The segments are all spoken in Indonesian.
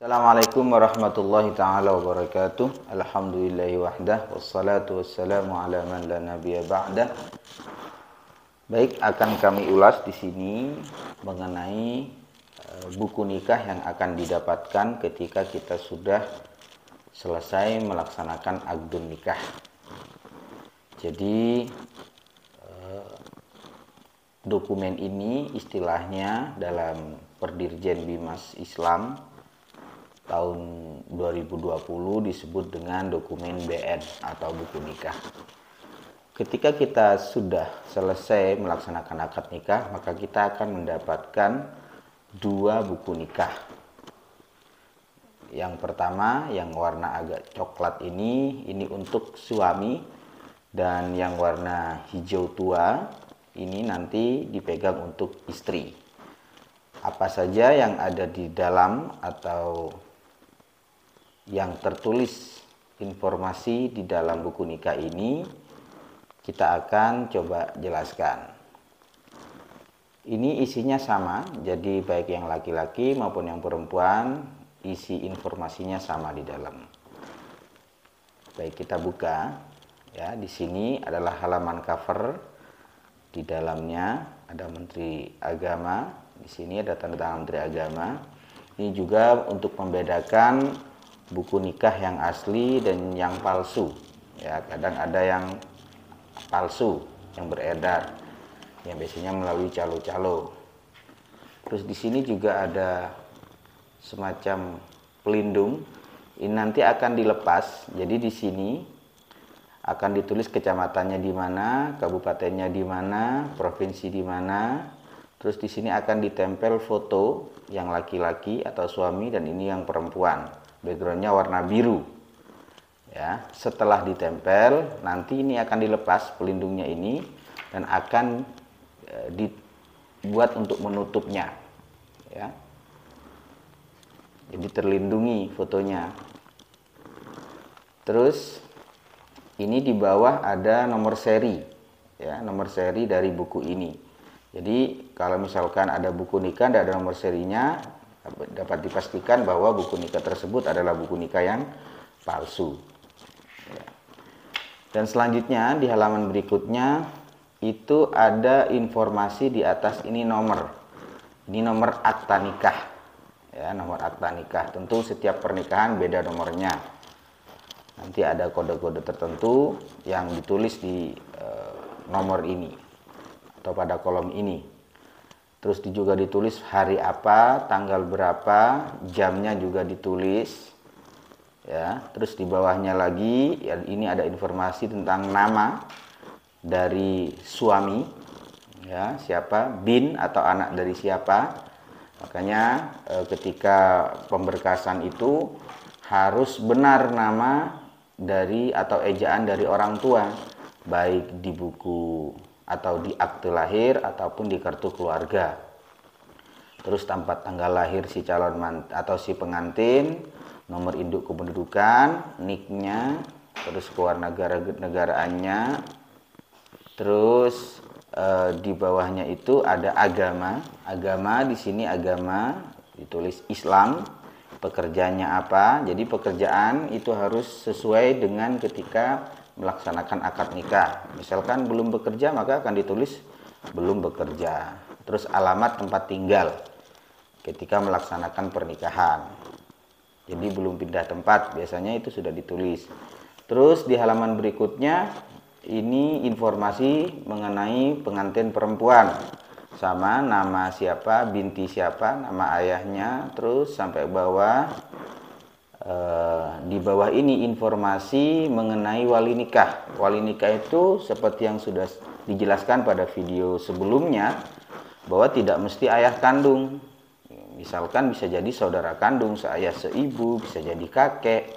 Assalamualaikum warahmatullahi ta'ala wabarakatuh. Alhamdulillahi wahdah. Wassalatu wassalamu ala man la nabiyya ba'dah. Baik, akan kami ulas di sini mengenai buku nikah yang akan didapatkan ketika kita sudah selesai melaksanakan akdun nikah. Jadi dokumen ini istilahnya dalam Perdirjen Bimas Islam tahun 2020 disebut dengan dokumen BN atau buku nikah. Ketika kita sudah selesai melaksanakan akad nikah, maka kita akan mendapatkan dua buku nikah. Yang pertama yang warna agak coklat ini untuk suami, dan yang warna hijau tua ini nanti dipegang untuk istri. Apa saja yang ada di dalam atau yang tertulis informasi di dalam buku nikah ini kita akan coba jelaskan. Ini isinya sama, jadi baik yang laki-laki maupun yang perempuan isi informasinya sama di dalam. Baik, kita buka ya. Di sini adalah halaman cover. Di dalamnya ada Menteri Agama, di sini ada tanda tangan Menteri Agama. Ini juga untuk membedakan buku nikah yang asli dan yang palsu. Ya, kadang ada yang palsu yang beredar, yang biasanya melalui calo-calo. Terus di sini juga ada semacam pelindung. Ini nanti akan dilepas. Jadi di sini akan ditulis kecamatannya di mana, kabupatennya di mana, provinsi di mana. Terus di sini akan ditempel foto yang laki-laki atau suami, dan ini yang perempuan. Backgroundnya warna biru. Ya, setelah ditempel, nanti ini akan dilepas pelindungnya ini dan akan dibuat untuk menutupnya. Ya, jadi terlindungi fotonya. Terus ini di bawah ada nomor seri, ya, nomor seri dari buku ini. Jadi kalau misalkan ada buku nikah tidak ada nomor serinya, dapat dipastikan bahwa buku nikah tersebut adalah buku nikah yang palsu. Ya. Dan selanjutnya di halaman berikutnya itu ada informasi di atas ini nomor. Ini nomor akta nikah. Ya, nomor akta nikah. Tentu setiap pernikahan beda nomornya. Nanti ada kode-kode tertentu yang ditulis di nomor ini atau pada kolom ini. Terus juga ditulis hari apa, tanggal berapa, jamnya juga ditulis. Ya, terus di bawahnya lagi ya, ini ada informasi tentang nama dari suami. Ya, siapa, bin atau anak dari siapa. Makanya ketika pemberkasan itu harus benar nama dari atau ejaan dari orang tua, baik di buku atau di akte lahir ataupun di kartu keluarga. Terus tempat tanggal lahir si calon atau si pengantin, nomor induk kependudukan, NIK-nya, terus kewarganegaraannya. Terus di bawahnya itu ada agama. Agama di sini agama ditulis Islam. Pekerjaannya apa? Jadi pekerjaan itu harus sesuai dengan ketika melaksanakan akad nikah. Misalkan belum bekerja, maka akan ditulis belum bekerja. Terus alamat tempat tinggal ketika melaksanakan pernikahan. Jadi belum pindah tempat, biasanya itu sudah ditulis. Terus di halaman berikutnya ini informasi mengenai pengantin perempuan. Sama nama siapa, binti siapa, nama ayahnya, terus sampai bawah. Di bawah ini informasi mengenai wali nikah. Wali nikah itu seperti yang sudah dijelaskan pada video sebelumnya, bahwa tidak mesti ayah kandung. Misalkan bisa jadi saudara kandung, seayah seibu, bisa jadi kakek,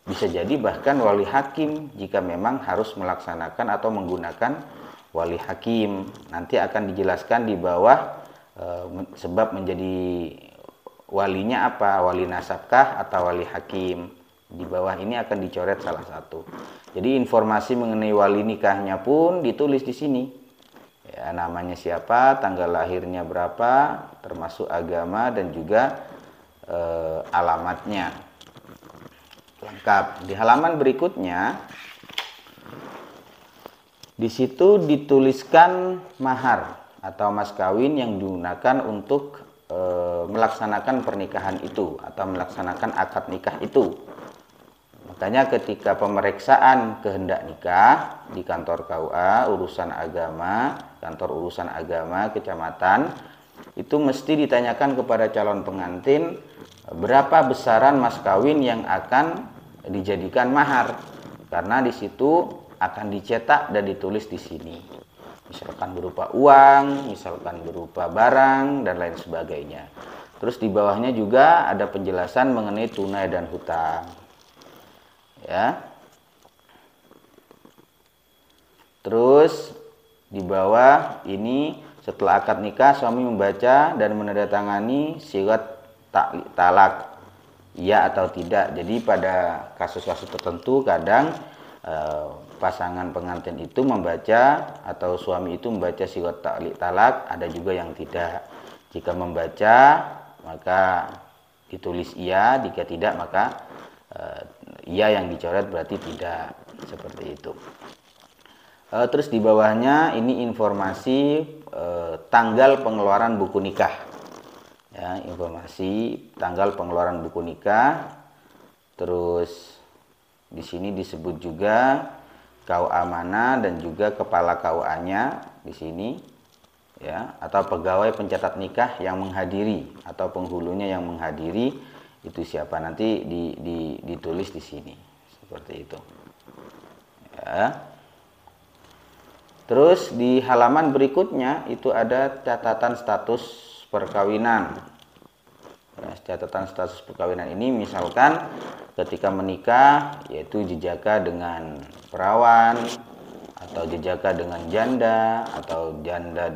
bisa jadi bahkan wali hakim jika memang harus melaksanakan atau menggunakan wali hakim. Nanti akan dijelaskan di bawah sebab menjadi walinya apa, wali nasabkah atau wali hakim. Di bawah ini akan dicoret salah satu. Jadi informasi mengenai wali nikahnya pun ditulis di sini. Ya, namanya siapa, tanggal lahirnya berapa, termasuk agama dan juga alamatnya lengkap. Di halaman berikutnya, di situ dituliskan mahar atau mas kawin yang digunakan untuk melaksanakan pernikahan itu atau melaksanakan akad nikah itu. Makanya ketika pemeriksaan kehendak nikah di kantor KUA, urusan agama, kantor urusan agama kecamatan, itu mesti ditanyakan kepada calon pengantin berapa besaran mas kawin yang akan dijadikan mahar, karena di situ akan dicetak dan ditulis di sini. Misalkan berupa uang, misalkan berupa barang dan lain sebagainya. Terus di bawahnya juga ada penjelasan mengenai tunai dan hutang. Ya. Terus di bawah ini setelah akad nikah suami membaca dan menandatangani sirat talak, iya atau tidak. Jadi pada kasus-kasus tertentu kadang pasangan pengantin itu membaca atau suami itu membaca sirat talak, ada juga yang tidak. Jika membaca maka ditulis iya, jika tidak maka iya yang dicoret berarti tidak, seperti itu. Terus di bawahnya ini informasi tanggal pengeluaran buku nikah. Ya, informasi tanggal pengeluaran buku nikah. Terus di sini disebut juga KUA mana dan juga kepala KUA-nya di sini, ya, atau pegawai pencatat nikah yang menghadiri atau penghulunya yang menghadiri itu siapa, nanti ditulis di sini seperti itu. Ya. Terus di halaman berikutnya itu ada catatan status perkawinan. Ya, catatan status perkawinan ini misalkan ketika menikah yaitu jejaka dengan perawan atau jejaka dengan janda atau janda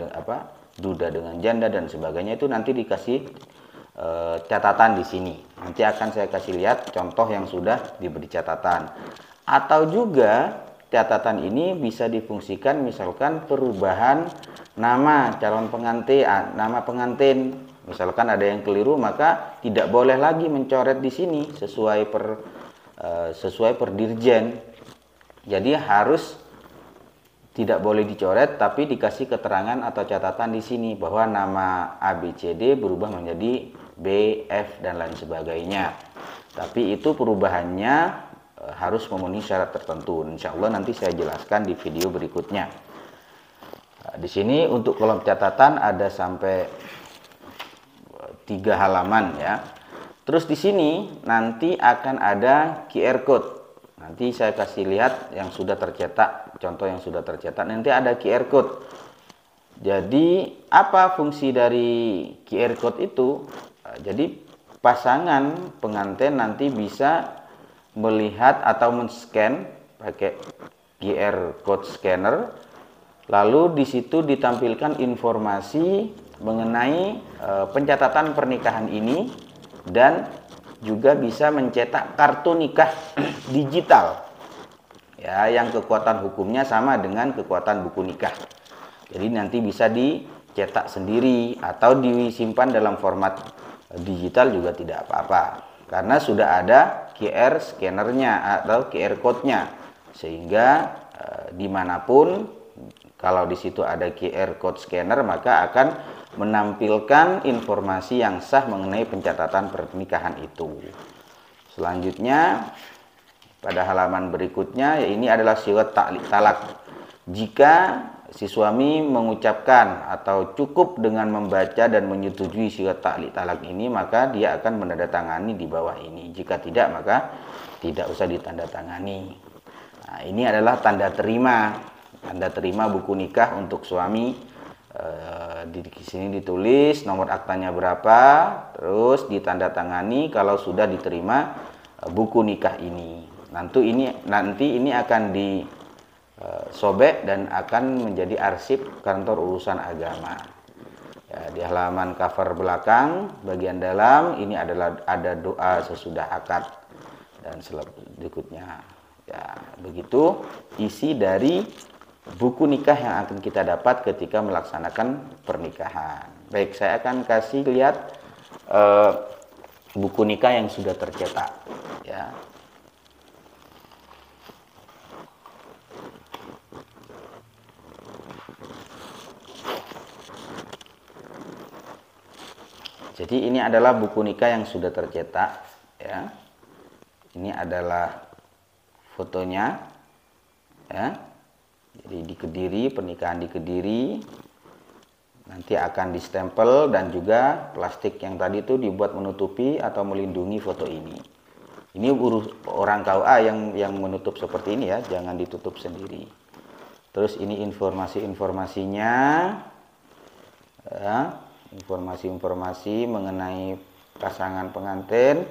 duda dengan janda dan sebagainya, itu nanti dikasih catatan di sini. Nanti akan saya kasih lihat contoh yang sudah diberi catatan. Atau juga catatan ini bisa difungsikan misalkan perubahan nama calon pengantin, nama pengantin. Misalkan ada yang keliru maka tidak boleh lagi mencoret di sini sesuai per dirjen. Jadi harus tidak boleh dicoret tapi dikasih keterangan atau catatan di sini bahwa nama ABCD berubah menjadi BF dan lain sebagainya. Tapi itu perubahannya harus memenuhi syarat tertentu. Insya Allah nanti saya jelaskan di video berikutnya. Di sini untuk kolom catatan ada sampai 3 halaman ya. Terus di sini nanti akan ada QR code. Nanti saya kasih lihat yang sudah tercetak, contoh yang sudah tercetak. Nanti ada QR code. Jadi apa fungsi dari QR code itu? Jadi pasangan pengantin nanti bisa melihat atau men-scan pakai QR code scanner, lalu di situ ditampilkan informasi mengenai pencatatan pernikahan ini dan juga bisa mencetak kartu nikah digital ya, yang kekuatan hukumnya sama dengan kekuatan buku nikah. Jadi nanti bisa dicetak sendiri atau disimpan dalam format digital juga tidak apa-apa, karena sudah ada QR scannernya atau QR code-nya, sehingga dimanapun kalau di situ ada QR code scanner maka akan menampilkan informasi yang sah mengenai pencatatan pernikahan itu. Selanjutnya pada halaman berikutnya, ini adalah sirat talak. Jika si suami mengucapkan atau cukup dengan membaca dan menyetujui sirat talak ini, maka dia akan menandatangani di bawah ini. Jika tidak maka tidak usah ditandatangani. Nah, ini adalah tanda terima buku nikah untuk suami. Di sini ditulis nomor aktanya berapa, terus ditandatangani kalau sudah diterima buku nikah ini. Nanti ini akan disobek dan akan menjadi arsip kantor urusan agama. Ya, di halaman cover belakang bagian dalam ini ada doa sesudah akad dan selanjutnya. Ya, begitu isi dari buku nikah yang akan kita dapat ketika melaksanakan pernikahan. Baik, saya akan kasih lihat buku nikah yang sudah tercetak, ya. Jadi ini adalah buku nikah yang sudah tercetak, ya. Ini adalah fotonya, ya. Jadi di Kediri, pernikahan di Kediri. Nanti akan distempel dan juga plastik yang tadi itu dibuat menutupi atau melindungi foto ini. Ini orang KUA yang menutup seperti ini, ya, jangan ditutup sendiri. Terus ini informasi-informasinya, ya, informasi-informasi mengenai pasangan pengantin.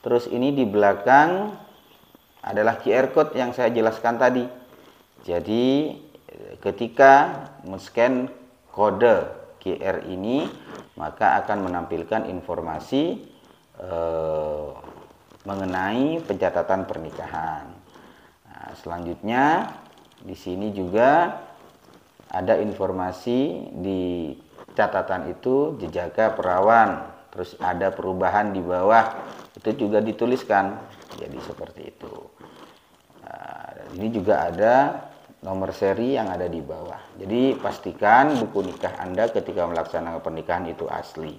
Terus ini di belakang adalah QR code yang saya jelaskan tadi. Jadi ketika men-scan kode QR ini, maka akan menampilkan informasi mengenai pencatatan pernikahan. Nah, selanjutnya di sini juga ada informasi di catatan itu jejaka perawan, terus ada perubahan di bawah, itu juga dituliskan, jadi seperti itu. Nah, ini juga ada nomor seri yang ada di bawah. Jadi pastikan buku nikah Anda ketika melaksanakan pernikahan itu asli.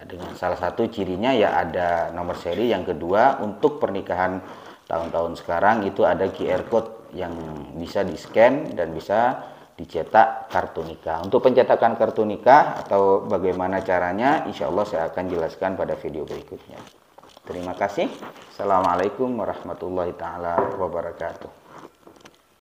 Dengan salah satu cirinya ya ada nomor seri. Yang kedua, untuk pernikahan tahun-tahun sekarang itu ada QR code yang bisa di-scan dan bisa dicetak kartu nikah. Untuk pencetakan kartu nikah atau bagaimana caranya, insya Allah saya akan jelaskan pada video berikutnya. Terima kasih. Assalamualaikum warahmatullahi taala wabarakatuh.